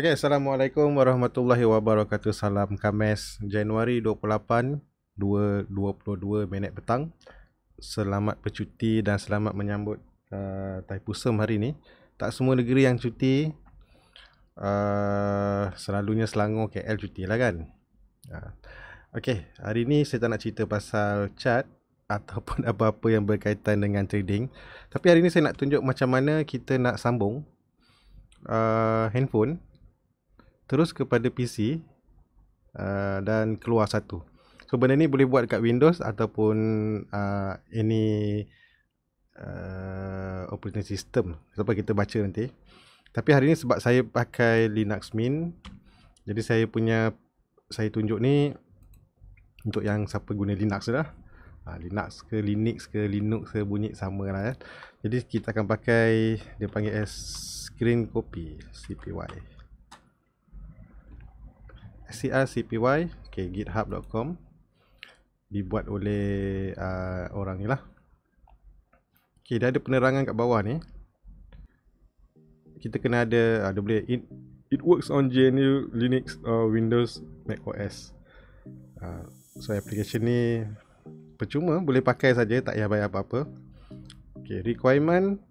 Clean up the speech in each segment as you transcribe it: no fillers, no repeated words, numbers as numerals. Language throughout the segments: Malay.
Okay, Assalamualaikum warahmatullahi wabarakatuh. Salam Khamis, Januari 28, 2:22 minit petang. Selamat bercuti dan selamat menyambut Thaipusam hari ni. Tak semua negeri yang cuti. Selalunya Selangor, KL cuti lah kan. Okay, hari ni saya tak nak cerita pasal chart ataupun apa-apa yang berkaitan dengan trading. Tapi hari ni saya nak tunjuk macam mana kita nak sambung handphone terus kepada PC dan keluar satu. So benda ni boleh buat dekat Windows ataupun any operating system. Sampai kita baca nanti. Tapi hari ni sebab saya pakai Linux Mint, jadi saya tunjuk ni untuk yang siapa guna Linux lah. Linux ke Linux ke Linux ke bunyi sama lah ya. Jadi kita akan pakai, dia panggil screen copy CPY. CPY, okay, github.com, dibuat oleh orang ni lah. Okay, dia ada penerangan kat bawah ni. Kita kena ada boleh it works on GNU, Linux, Windows, Mac OS. So application ni percuma, boleh pakai saja, tak payah bayar apa-apa. Okay, requirement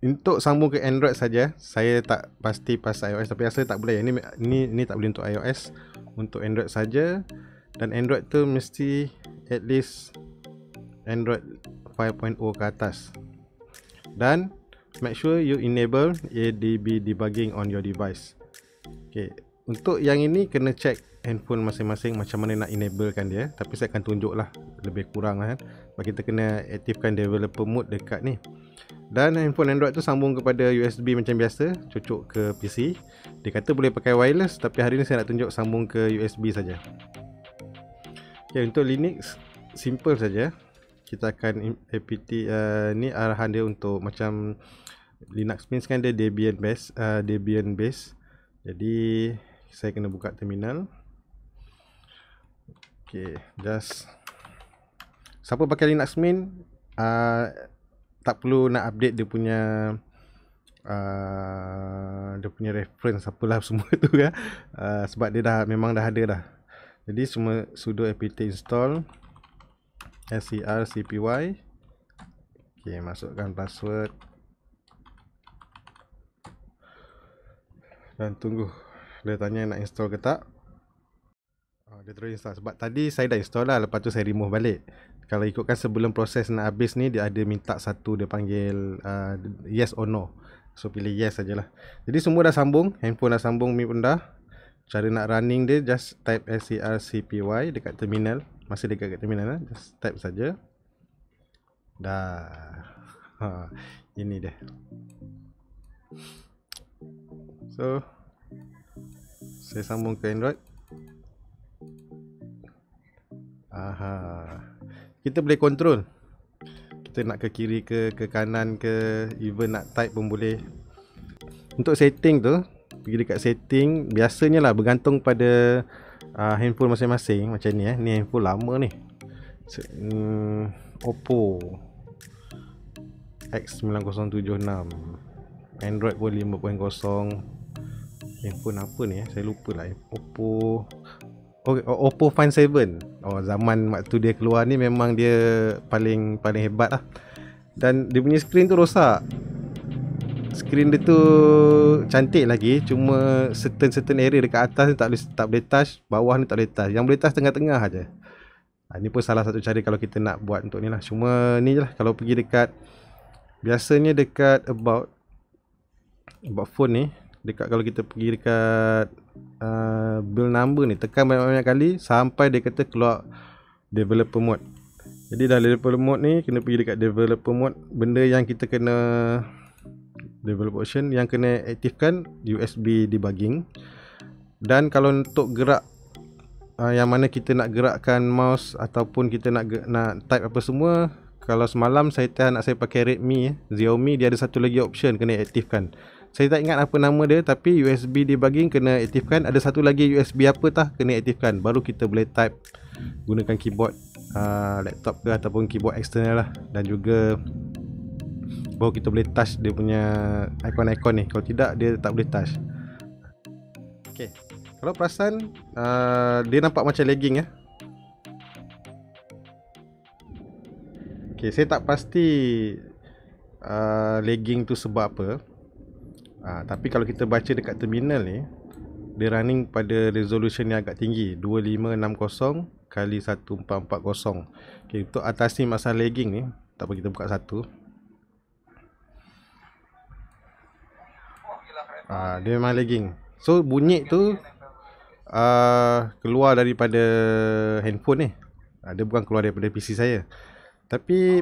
untuk sambung ke Android saja. Saya tak pasti pasal iOS, tapi rasa tak boleh. Ini tak boleh untuk iOS, untuk Android saja. Dan Android tu mesti at least Android 5.0 ke atas. Dan make sure you enable ADB debugging on your device. Okay, untuk yang ini kena check handphone masing-masing macam mana nak enablekan dia. Tapi saya akan tunjuk lah lebih kurang lah kan. Sebab kita kena aktifkan developer mode dekat ni. Dan handphone Android tu sambung kepada USB macam biasa, cucuk ke PC. Dia kata boleh pakai wireless, tapi hari ni saya nak tunjuk sambung ke USB saja. Okay, untuk Linux simple saja. Kita akan apt ni arahan dia untuk macam Linux Mint kan dia Debian base. Jadi saya kena buka terminal. Okay, just siapa pakai Linux Mint tak perlu nak update dia punya reference apalah semua tu kan. Sebab dia memang dah ada dah. Jadi semua sudo apt install scrcpy. Okay, masukkan password dan tunggu dia tanya nak install ke tak. Dia terus install. Sebab tadi saya dah install lah, lepas tu saya remove balik. Kalau ikutkan sebelum proses nak habis ni, dia ada minta satu, dia panggil yes or no. So pilih yes sajalah. Jadi semua dah sambung, handphone dah sambung, Mi pun dah. Cara nak running dia, just type scrcpy dekat terminal. Masih dekat terminal lah, just type saja. Dah. Ini dia. So saya sambung ke Android. Kita boleh control. Kita nak ke kiri ke kanan ke, even nak type pun boleh. Untuk setting tu, pergi dekat setting. Biasanya lah bergantung pada handphone masing-masing. Macam ni ni handphone lama ni, Oppo X9076, Android pun 5.0. Handphone apa ni saya lupa lah. Oppo Find 7. Zaman waktu dia keluar ni memang dia paling hebat lah. Dan dia punya screen tu rosak. Screen dia tu cantik lagi, cuma certain area dekat atas ni tak boleh touch, bawah ni tak boleh touch. Yang boleh touch tengah-tengah aja. Ni pun salah satu cara kalau kita nak buat untuk ni lah. Cuma ni je lah, kalau pergi dekat, biasanya dekat about phone ni, dekat kalau kita pergi dekat build number ni, tekan banyak-banyak kali sampai dia kata keluar developer mode. Jadi dalam developer mode ni kena pergi dekat developer mode. Benda yang kita kena developer option yang kena aktifkan USB debugging. Dan kalau untuk gerak yang mana kita nak gerakkan mouse ataupun kita nak type apa semua, kalau semalam saya pakai Redmi Xiaomi, dia ada satu lagi option kena aktifkan. Saya tak ingat apa nama dia, tapi USB debugging kena aktifkan. Ada satu lagi USB apa tah kena aktifkan, baru kita boleh type gunakan keyboard laptop ke ataupun keyboard eksternal lah. Dan juga baru kita boleh touch dia punya ikon-ikon ni. Kalau tidak, dia tak boleh touch. Okay, kalau perasan dia nampak macam lagging ya. Okay, saya tak pasti lagging tu sebab apa. Tapi kalau kita baca dekat terminal ni, dia running pada resolution yang agak tinggi, 2560 kali 1440. Okay, untuk atasi masalah lagging ni, tak apa kita buka satu. Dia memang lagging. So bunyi tu keluar daripada handphone ni. Dia bukan keluar daripada PC saya. Tapi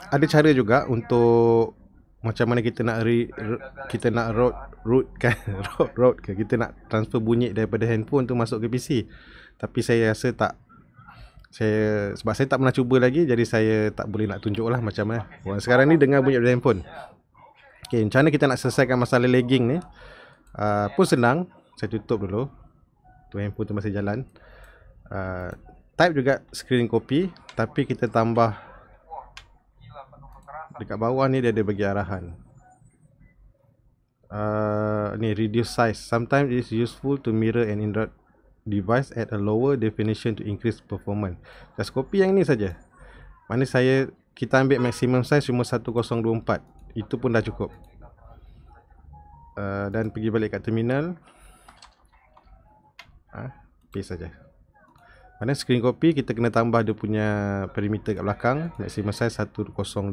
ada cara juga untuk macam mana kita nak kita nak root kan root ke, kita nak transfer bunyi daripada handphone tu masuk ke PC. Tapi saya rasa tak, sebab saya tak pernah cuba lagi, jadi saya tak boleh nak tunjuk lah macam mana. Sekarang ni dengar bunyi dari handphone. Okay, macam mana kita nak selesaikan masalah lagging ni? Pun senang. Saya tutup dulu tu, handphone tu masih jalan. Type juga screen copy, tapi kita tambah dekat bawah ni, dia ada bagi arahan. Ni reduce size. Sometimes it's useful to mirror an Android device at a lower definition to increase performance. Just copy yang ni saja. Mana kita ambil maximum size cuma 1024. Itu pun dah cukup. Dan pergi balik kat terminal. Paste saja. Mana screen copy kita kena tambah dia punya perimeter kat belakang, maximum size 1024.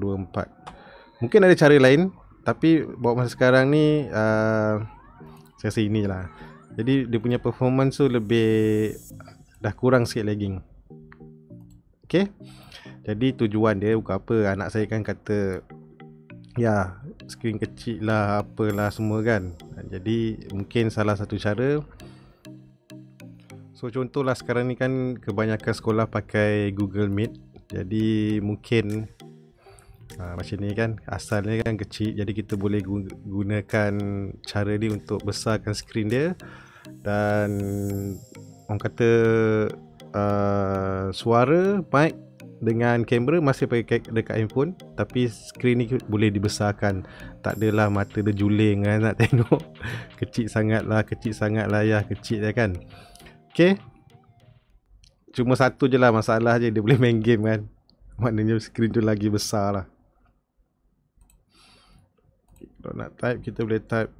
Mungkin ada cara lain, tapi buat masa sekarang ni saya rasa ini lah. Jadi dia punya performance tu lebih dah kurang sikit lagging. Okay, jadi tujuan dia bukan apa, anak saya kan kata ya screen kecil lah apalah semua kan. Jadi mungkin salah satu cara. So contohlah sekarang ni kan kebanyakan sekolah pakai Google Meet. Jadi mungkin macam ni kan, asalnya kan kecil, jadi kita boleh gunakan cara ni untuk besarkan skrin dia. Dan orang kata suara, mic dengan kamera masih pakai dekat handphone, tapi skrin ni boleh dibesarkan. Tak adalah mata dia juling kan nak tengok. Kecil sangat lah ya, kecil dia kan. Okay, cuma satu je lah masalah je, dia boleh main game kan. Maknanya skrin tu lagi besar lah. Kalau nak type, kita boleh type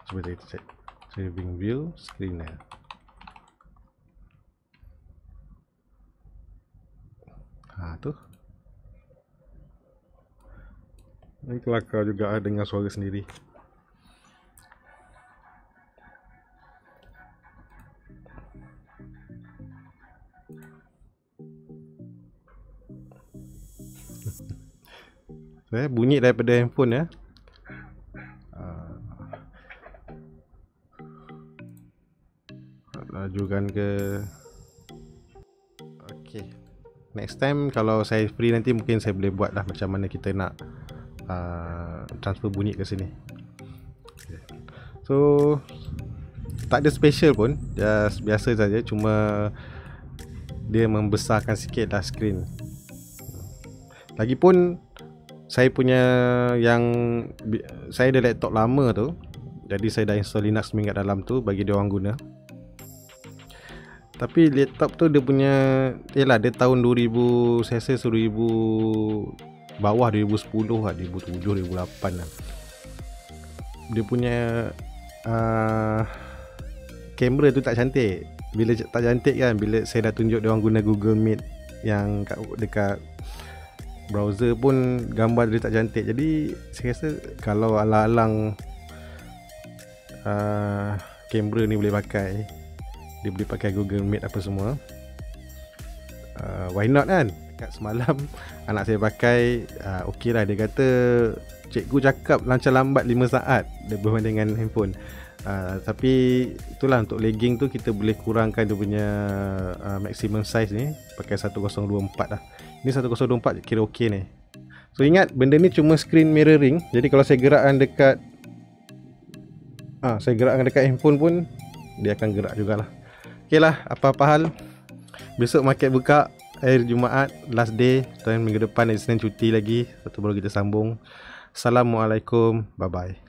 cuba kita check saving view screen lah. Tu ini kelakar juga dengar suara sendiri. Bunyi daripada handphone ya. Lajukan ke. Okay, next time kalau saya free nanti mungkin saya boleh buat lah macam mana kita nak transfer bunyi ke sini. Okay. So tak ada special pun, just biasa saja, cuma dia membesarkan sikit lah skrin. Lagipun saya punya saya ada laptop lama tu, jadi saya dah install Linux Mint kat dalam tu bagi dia orang guna. Tapi laptop tu dia punya, yalah dia tahun 2000, saya rasa 2000 bawah 2010 lah, 2007, 2008 lah. Dia punya kamera tu tak cantik. Bila tak cantik kan, bila saya dah tunjuk dia orang guna Google Meet yang dekat browser pun gambar dia tak cantik. Jadi saya rasa kalau alang-alang kamera ni boleh pakai, dia boleh pakai Google Meet apa semua, why not kan. Dekat semalam anak saya pakai, okey lah, dia kata cikgu cakap lancar lambat 5 saat dia berbanding dengan handphone. Tapi itulah, untuk lagging tu kita boleh kurangkan dia punya maximum size ni pakai 1024 lah. Ni 1024 kira okey ni. So ingat benda ni cuma screen mirroring, jadi kalau saya gerakkan dekat dekat handphone pun dia akan gerak jugalah. Okey lah, apa-apa hal, besok market buka, hari Jumaat, last day, dan minggu depan Isnin cuti lagi, satu baru kita sambung. Assalamualaikum. Bye bye.